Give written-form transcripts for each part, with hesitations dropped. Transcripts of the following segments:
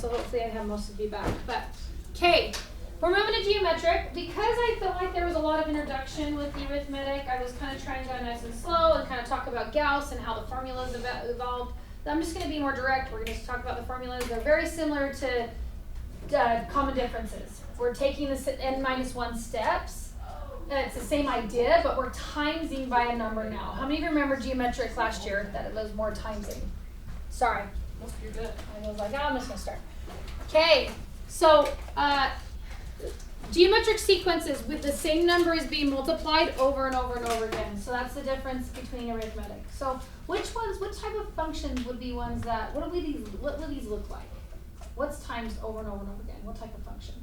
so hopefully I have most of you back. But, okay, we're moving to geometric. Because I felt like there was a lot of introduction with the arithmetic, I was kind of trying to go nice and slow and kind of talk about Gauss and how the formulas evolved. I'm just going to be more direct. We're going to talk about the formulas. They're very similar to common differences. We're taking this at n-1 steps. It's the same idea, but we're timesing by a number now. How many of you remember geometric last year, that it was more timesing? Sorry. You're good. I was like, oh, I'm just going to start. Okay, so geometric sequences with the same number is being multiplied over and over and over again. So that's the difference between arithmetic. So what type of functions would be ones that, what would these look like? What's times over and over and over again? What type of function?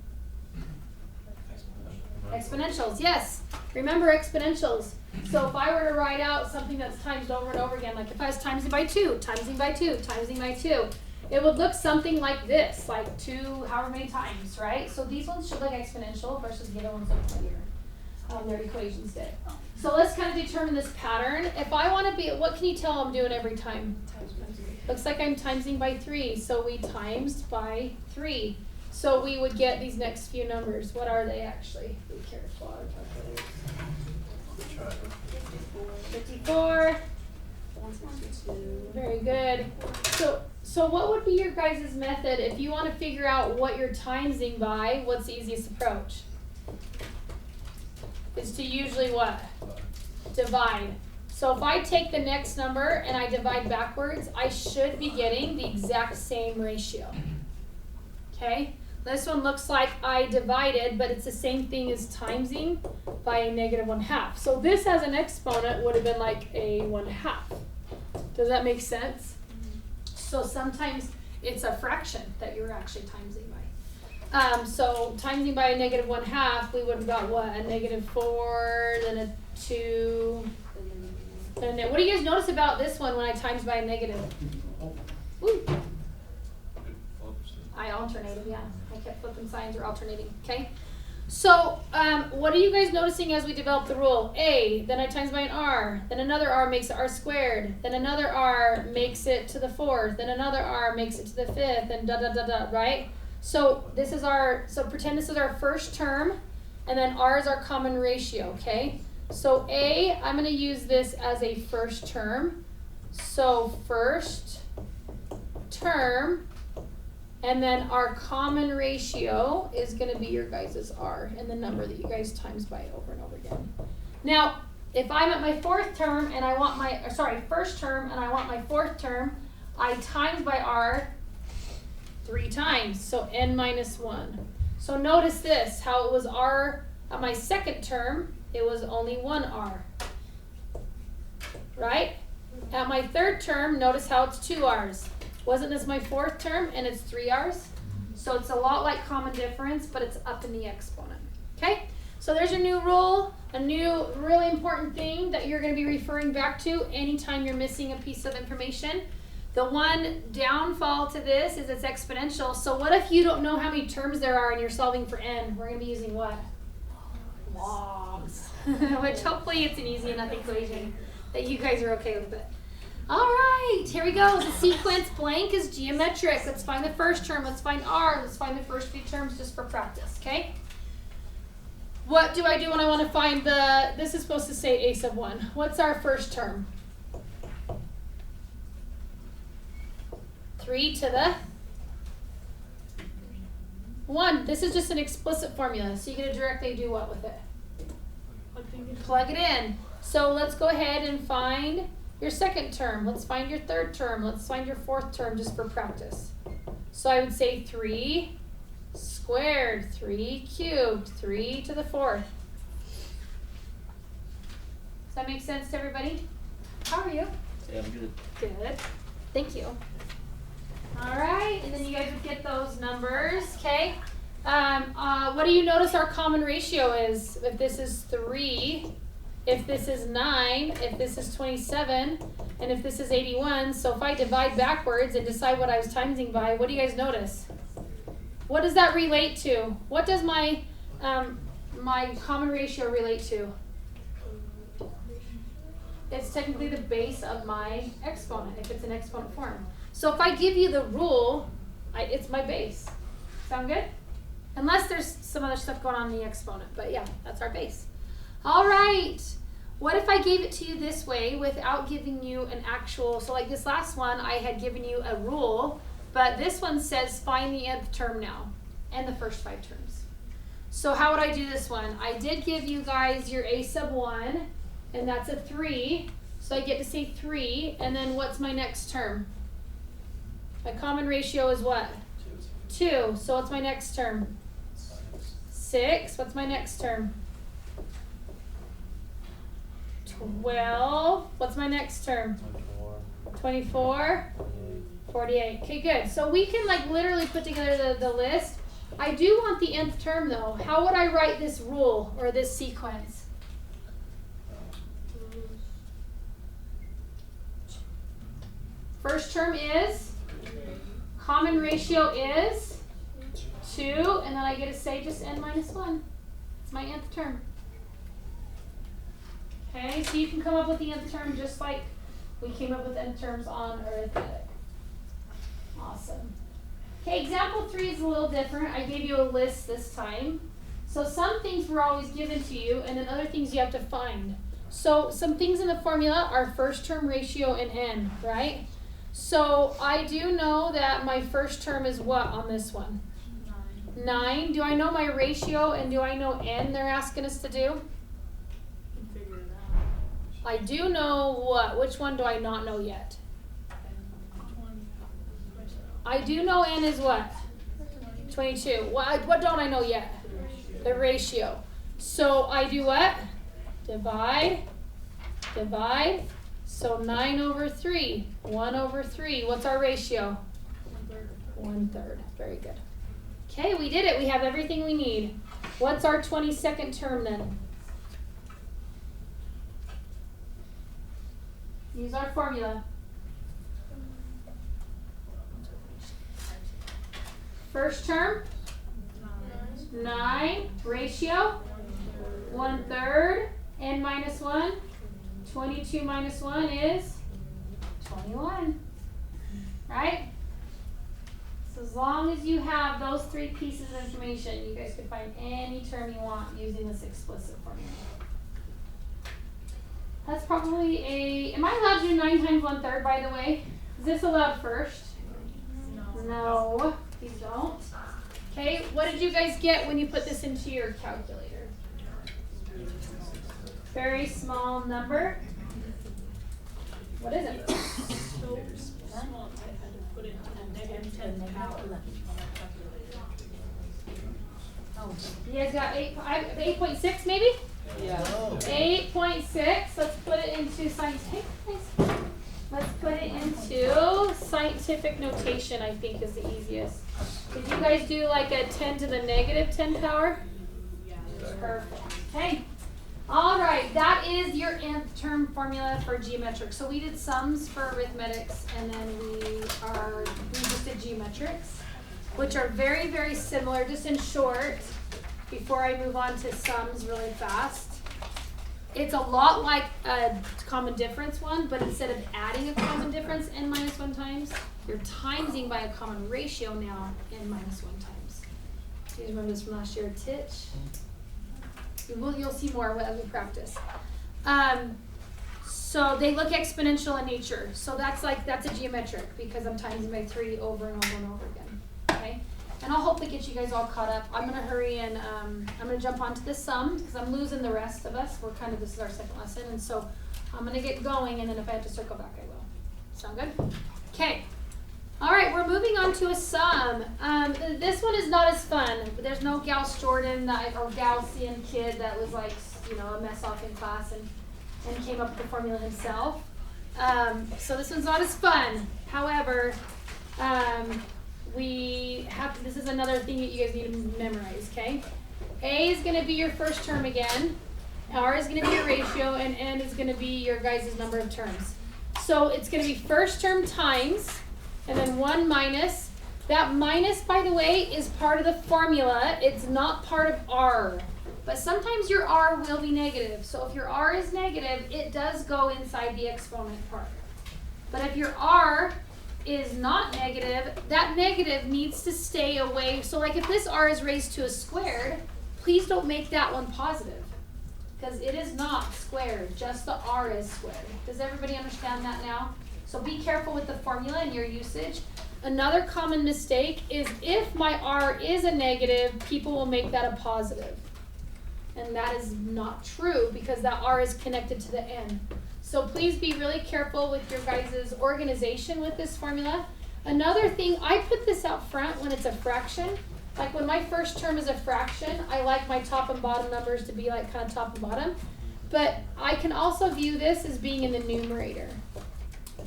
Exponentials, yes. Remember exponentials. So if I were to write out something that's times over and over again, like if I was timesing by 2, timesing by 2, timesing by 2, it would look something like this, like 2 however many times, right? So these ones should look exponential versus the other ones look linear. Their equations did. So let's kind of determine this pattern. If I want to be, what can you tell I'm doing every time? Looks like I'm timesing by 3, so we timesed by 3. So we would get these next few numbers. What are they actually? Be careful. 54. Very good. So what would be your guys' method if you want to figure out what you're timesing by? What's the easiest approach? Is to usually what? Divide. So if I take the next number and I divide backwards, I should be getting the exact same ratio. Okay? This one looks like I divided, but it's the same thing as timesing by a -1/2. So this as an exponent would have been like a 1/2. Does that make sense? So sometimes it's a fraction that you're actually timesing by. So timesing by a -1/2, we would have got what? A -4, then a 2. And then what do you guys notice about this one when I times by a negative? Woo. I alternated, yeah. I kept flipping signs or alternating, okay? So, what are you guys noticing as we develop the rule? A, then I times by an R, then another R makes it R squared, then another R makes it to the 4th, then another R makes it to the 5th, and da, right? So this is so pretend this is our first term, and then R is our common ratio, okay? So A, I'm going to use this as a first term. So first term, and then our common ratio is going to be your guys' R, and the number that you guys times by over and over again. Now, if I'm at my first term and I want my 4th term, I times by R 3 times, so n-1. So notice this, how it was R at my second term, it was only 1 R, right? At my third term, notice how it's 2 R's. Wasn't this my 4th term and it's 3 R's? So it's a lot like common difference, but it's up in the exponent, okay? So there's your new rule, a new really important thing that you're going to be referring back to anytime you're missing a piece of information. The one downfall to this is it's exponential. So what if you don't know how many terms there are and you're solving for n? We're going to be using what? Logs. Which hopefully it's an easy enough equation that you guys are okay with it. All right, here we go. The sequence blank is geometric. Let's find the first term. Let's find R. Let's find the first few terms just for practice, okay? What do I do when I want to find this is supposed to say a sub 1. What's our first term? 3 to the 1. This is just an explicit formula, so you're going to directly do what with it? Plug it in. So let's go ahead and find your second term. Let's find your third term. Let's find your 4th term just for practice. So I would say 3 squared, 3 cubed, 3 to the 4th. Does that make sense to everybody? How are you? Yeah, I'm good. Good. Thank you. All right, and then you guys would get those numbers, okay? What do you notice our common ratio is? If this is 3, if this is 9, if this is 27, and if this is 81, so if I divide backwards and decide what I was timesing by, what do you guys notice? What does that relate to? What does my my common ratio relate to? It's technically the base of my exponent, if it's an exponent form. So if I give you the rule, It's my base. Sound good? Unless there's some other stuff going on in the exponent. But yeah, that's our base. All right. What if I gave it to you this way without giving you an actual, so like this last one, I had given you a rule, but this one says find the nth term now and the first 5 terms. So how would I do this one? I did give you guys your a sub 1, and that's a 3. So I get to say 3, and then what's my next term? My common ratio is what? 2. So what's my next term? 6. What's my next term? 12. What's my next term? 24. 48. Okay, good. So we can like literally put together the list. I do want the nth term though. How would I write this rule or this sequence? First term is, common ratio is 2, and then I get to say just n minus 1. It's my nth term. Okay, so you can come up with the nth term just like we came up with nth terms on arithmetic. Awesome. Okay, example 3 is a little different. I gave you a list this time. So some things were always given to you, and then other things you have to find. So some things in the formula are first term ratio and n, right? So I do know that my first term is what on this one? 9. Do I know my ratio and do I know n they're asking us to do? Figure it out. I do know what? Which one do I not know yet? I do know n is what? 22. What don't I know yet? The ratio. So I do what? Divide. So 9 over 3. 1 over 3. What's our ratio? 1/3. Very good. Okay, we did it. We have everything we need. What's our 22nd term then? Use our formula. First term, 9. Ratio, 1/3. N minus 1. 22 minus 1 is 21. Right? So as long as you have those 3 pieces of information, you guys can find any term you want using this explicit formula. That's probably am I allowed to do 9 times 1/3, by the way? Is this allowed first? No, please don't. Okay, what did you guys get when you put this into your calculator? Very small number. What is it? So small, I had to put it in a negative 10 power on my calculator. Oh, you guys got 8.6 maybe? Yeah. 8.6. Let's put it into scientific. Let's put it into scientific notation. I think is the easiest. Did you guys do like a 10 to the negative 10 power? Yeah. Perfect. Okay. All right. That is your nth term formula for geometric. So we did sums for arithmetics, and then we just did geometrics, which are very, very similar. Just in short, before I move on to sums really fast, it's a lot like a common difference one, but instead of adding a common difference n minus 1 times, you're timesing by a common ratio now n minus 1 times. Do you remember this from last year, Titch? You'll see more as we practice. So they look exponential in nature. So that's a geometric because I'm timesing by 3 over and over and over again. Okay? And I'll hopefully get you guys all caught up. I'm going to hurry and I'm going to jump onto the sums because I'm losing the rest of us. This is our second lesson. And so I'm going to get going, and then if I have to circle back, I will. Sound good? Okay. All right, we're moving on to a sum. This one is not as fun. There's no Gauss Jordan or Gaussian kid that was like, a mess off in class and came up with the formula himself. So this one's not as fun. However, this is another thing that you guys need to memorize, okay? A is going to be your first term again. R is going to be your ratio, and N is going to be your guys' number of terms. So it's going to be first term times, and then 1 minus. That minus, by the way, is part of the formula. It's not part of R. But sometimes your R will be negative. So if your R is negative, it does go inside the exponent part. But if your R is not negative, that negative needs to stay away. So like if this r is raised to a squared, please don't make that one positive. Because it is not squared, just the r is squared. Does everybody understand that now? So be careful with the formula and your usage. Another common mistake is if my r is a negative, people will make that a positive. And that is not true because that r is connected to the n. So please be really careful with your guys' organization with this formula. Another thing, I put this out front when it's a fraction. Like when my first term is a fraction, I like my top and bottom numbers to be like kind of top and bottom. But I can also view this as being in the numerator.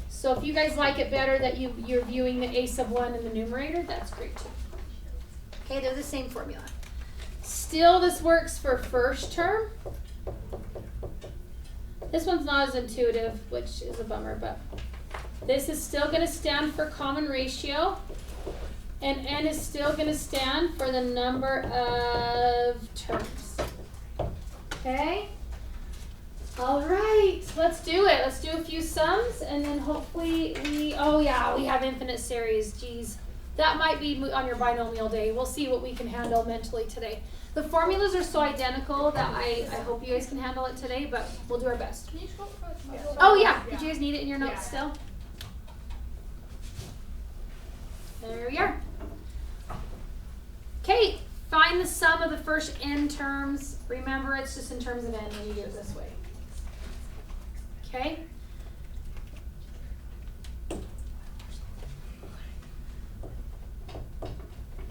So if you guys like it better that you're viewing the a sub 1 in the numerator, that's great too. Okay, they're the same formula. Still, this works for first term. This one's not as intuitive, which is a bummer, but this is still going to stand for common ratio. And n is still going to stand for the number of terms. Okay? All right, let's do it. Let's do a few sums, and then hopefully we have infinite series. Geez, that might be on your binomial day. We'll see what we can handle mentally today. The formulas are so identical that I hope you guys can handle it today, but we'll do our best. Can you scroll across my Oh yeah, did you guys need it in your notes still? There we are. Okay, find the sum of the first n terms. Remember, it's just in terms of n when you do it this way. Okay?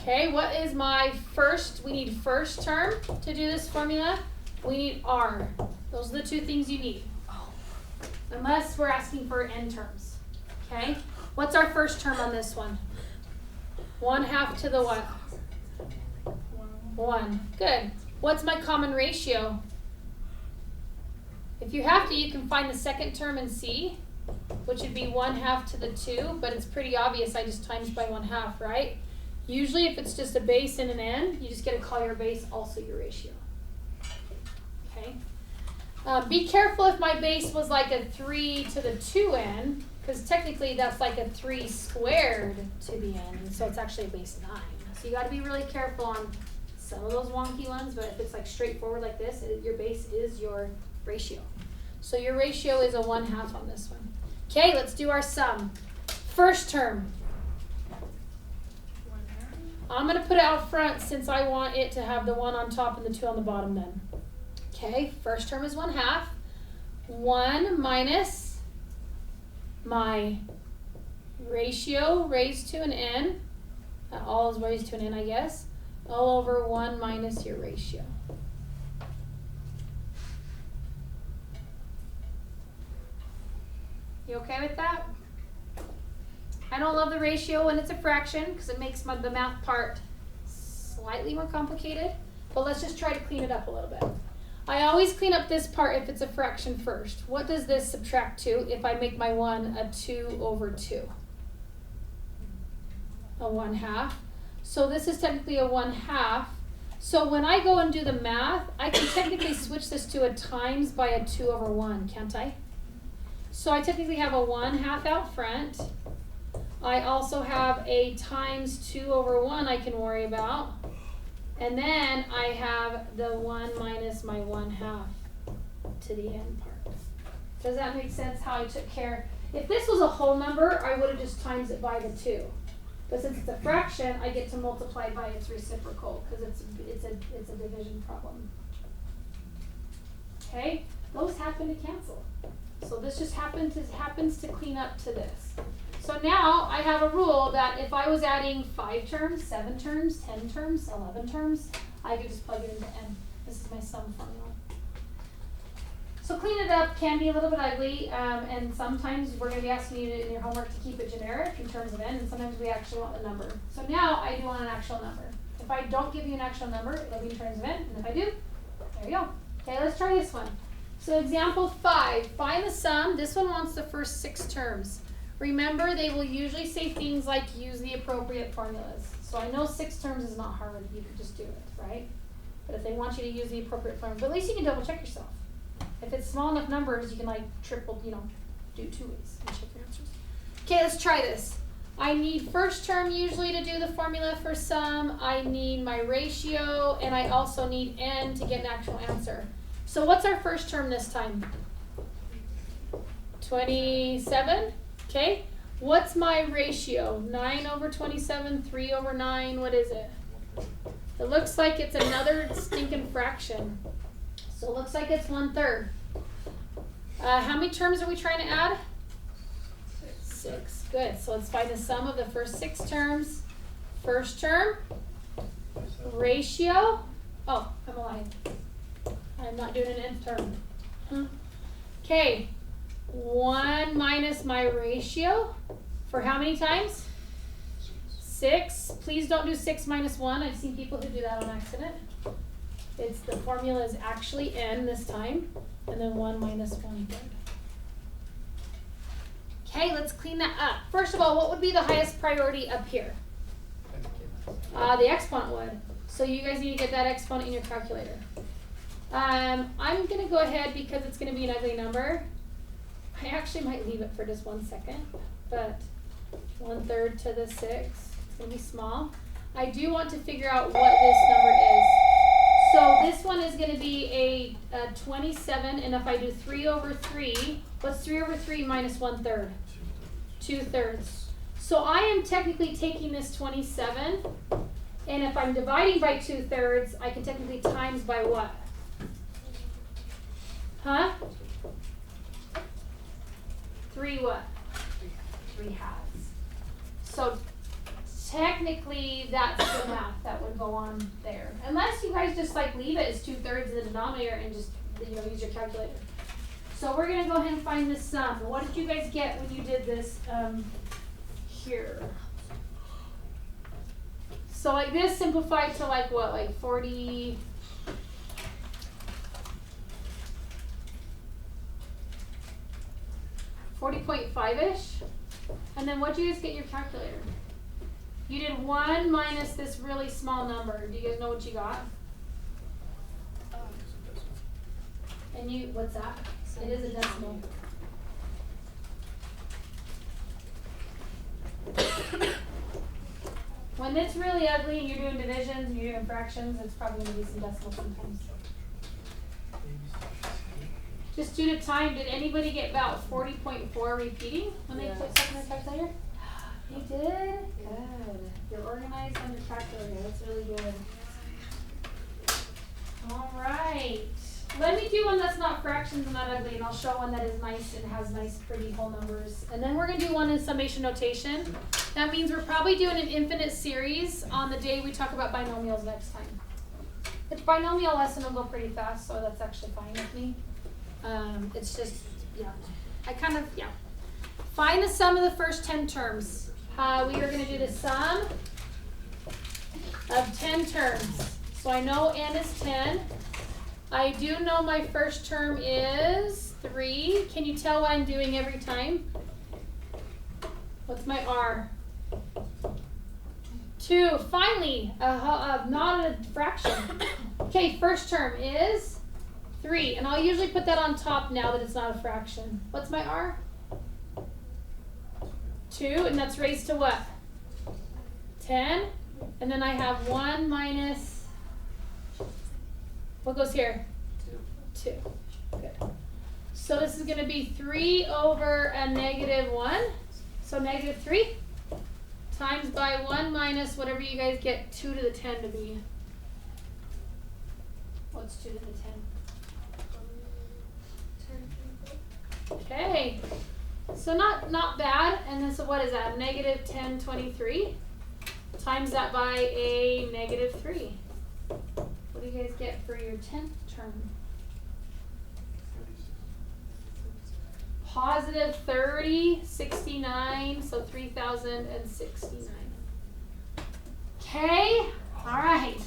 Okay, what is my first? We need first term to do this formula. We need r. Those are the two things you need. Unless we're asking for n terms. Okay? What's our first term on this one? 1/2 to the what? 1. Good. What's my common ratio? If you have to, you can find the second term in C, which would be 1/2 to the 2, but it's pretty obvious I just times by 1/2, right? Usually if it's just a base and an n, you just get to call your base also your ratio. Okay? Be careful if my base was like a 3 to the 2n, because technically that's like a 3 squared to the n, and so it's actually a base 9. So you got to be really careful on some of those wonky ones, but if it's like straightforward like this, your base is your ratio. So your ratio is a 1/2 on this one. Okay, let's do our sum. First term. I'm going to put it out front since I want it to have the 1 on top and the 2 on the bottom then. Okay, first term is 1/2. 1 minus my ratio raised to an n. All is raised to an n, I guess. All over 1 minus your ratio. You okay with that? I don't love the ratio when it's a fraction because it makes the math part slightly more complicated, but let's just try to clean it up a little bit. I always clean up this part if it's a fraction first. What does this subtract to if I make my 1 a 2 over 2? A 1/2. So this is technically a 1/2. So when I go and do the math, I can technically switch this to a times by a 2 over 1, can't I? So I technically have a 1/2 out front. I also have a times 2 over 1 I can worry about. And then I have the 1 minus my 1/2 to the end part. Does that make sense how I took care? If this was a whole number, I would have just times it by the 2. But since it's a fraction, I get to multiply by its reciprocal because it's a division problem. Okay? Those happen to cancel. So this just happens to clean up to this. So now I have a rule that if I was adding 5 terms, 7 terms, 10 terms, 11 terms, I could just plug it into n. This is my sum formula. So clean it up can be a little bit ugly, and sometimes we're going to be asking you in your homework to keep it generic in terms of n, and sometimes we actually want the number. So now I do want an actual number. If I don't give you an actual number, it'll be in terms of n, and if I do, there you go. Okay, let's try this one. So example 5, find the sum. This one wants the first 6 terms. Remember, they will usually say things like use the appropriate formulas. So I know 6 terms is not hard, you can just do it, right? But if they want you to use the appropriate formula, but at least you can double check yourself. If it's small enough numbers, you can like triple, do 2 ways and check your answers. Okay, let's try this. I need first term usually to do the formula for sum. I need my ratio, and I also need n to get an actual answer. So what's our first term this time? 27, okay. What's my ratio? 9 over 27, 3 over 9, what is it? It looks like it's another stinking fraction. So it looks like it's 1/3. How many terms are we trying to add? 6. Good. So let's find the sum of the first 6 terms. First term, ratio. Oh, I'm lying. I'm not doing an nth term. Okay. 1 minus my ratio for how many times? 6. Please don't do 6 minus 1. I've seen people who do that on accident. It's the formula is actually n this time, and then 1 minus 1/3. Okay, let's clean that up. First of all, what would be the highest priority up here? The exponent would. So you guys need to get that exponent in your calculator. I'm going to go ahead because it's going to be an ugly number. I actually might leave it for just 1 second, but 1/3 to the 6, it's going to be small. I do want to figure out what this number is. So this one is going to be a 27, and if I do 3 over 3, what's 3 over 3 minus 1/3? 2/3. So I am technically taking this 27, and if I'm dividing by 2/3, I can technically times by what? Huh? 3 what? 3 halves. So technically that's the math that would go on there. Unless you guys just like leave it as 2/3 in the denominator and just use your calculator. So we're gonna go ahead and find the sum. What did you guys get when you did this here? So like this simplified to like what, like 40. 40.5-ish. And then what did you guys get in your calculator? You did 1 minus this really small number. Do you guys know what you got? And you, what's that? It is a decimal. When it's really ugly and you're doing divisions and you're doing fractions, it's probably going to be some decimals sometimes. Just due to time, did anybody get about 40.4 repeating when they put stuff in their calculator? You did? Good. You're organized on your calculator. That's really good. All right. Let me do one that's not fractions and not ugly, and I'll show one that is nice and has nice, pretty whole numbers. And then we're going to do one in summation notation. That means we're probably doing an infinite series on the day we talk about binomials next time. The binomial lesson will go pretty fast, so that's actually fine with me. It's just, Find the sum of the first 10 terms. We are going to do the sum of 10 terms. So I know n is 10. I do know my first term is 3. Can you tell what I'm doing every time? What's my r? 2. Finally, not a fraction. Okay, first term is 3. And I'll usually put that on top now that it's not a fraction. What's my r? 2, and that's raised to what? 10. And then I have 1 minus, what goes here? 2. Good. So this is going to be 3 over a negative 1. So negative 3 times by 1 minus whatever you guys get 2 to the 10 to be. What's 2 to the 10? Okay. So not bad. And then so what is that? Negative 1023 times that by a negative 3. What do you guys get for your 10th term? Positive 3069, so 3069. Okay, all right.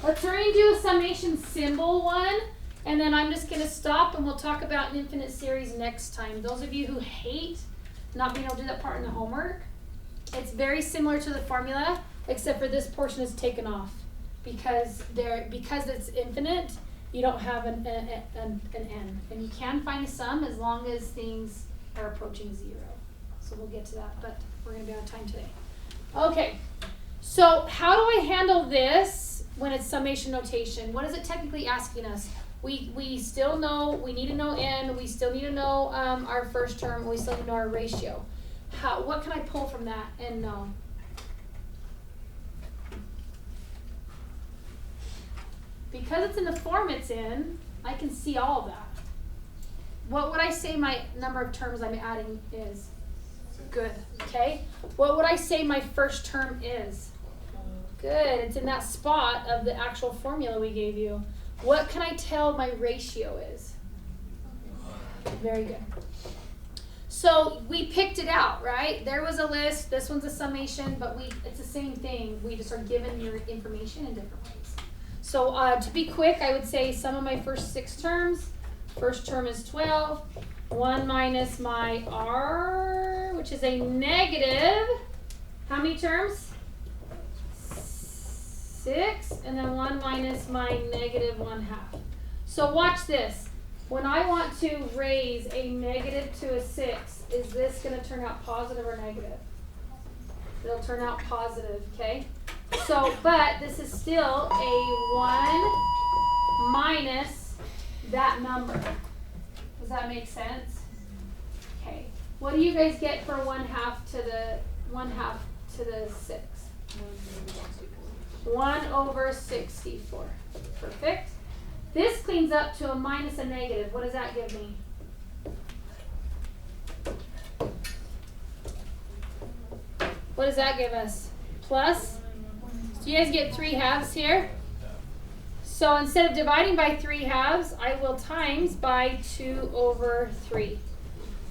Let's hurry and do a summation symbol one, and then I'm just going to stop and we'll talk about an infinite series next time. Those of you who hate not being able to do that part in the homework, it's very similar to the formula, except for this portion is taken off because it's infinite. You don't have an n, and you can find a sum as long as things are approaching 0. So we'll get to that, but we're going to be out of time today. Okay, so how do I handle this when it's summation notation? What is it technically asking us? We still know, we need to know n, we still need to know our first term, we still need to know our ratio. What can I pull from that and know? Because it's in the form it's in, I can see all of that. What would I say my number of terms I'm adding is? Good, okay? What would I say my first term is? Good, it's in that spot of the actual formula we gave you. What can I tell my ratio is? Very good. So we picked it out, right? There was a list, this one's a summation, but it's the same thing. We just are given your information in different ways. So to be quick, I would say sum of my first 6 terms. First term is 12. 1 minus my r, which is a negative. How many terms? 6. And then 1 minus my negative 1/2. So watch this. When I want to raise a negative to a 6, is this going to turn out positive or negative? It'll turn out positive, okay? So, but this is still a 1 minus that number. Does that make sense? Okay. What do you guys get for 1/2 to the 6? 1/64. Perfect. This cleans up to a minus a negative. What does that give me? What does that give us? Plus? So you guys get 3/2 here. So instead of dividing by 3/2, I will times by 2/3.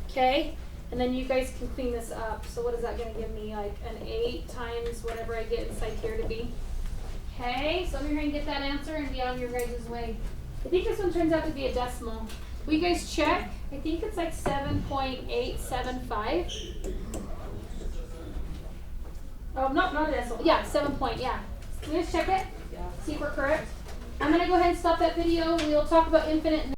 Okay? And then you guys can clean this up. So what is that going to give me? Like an 8 times whatever I get inside here to be. Okay? So let me hurry and get that answer and be on your guys' way. I think this one turns out to be a decimal. Will you guys check? I think it's like 7.875. Oh, not a decimal. Yeah, 7 point, yeah. Can you guys check it? Yeah. See if we're correct? I'm going to go ahead and stop that video. We will talk about infinite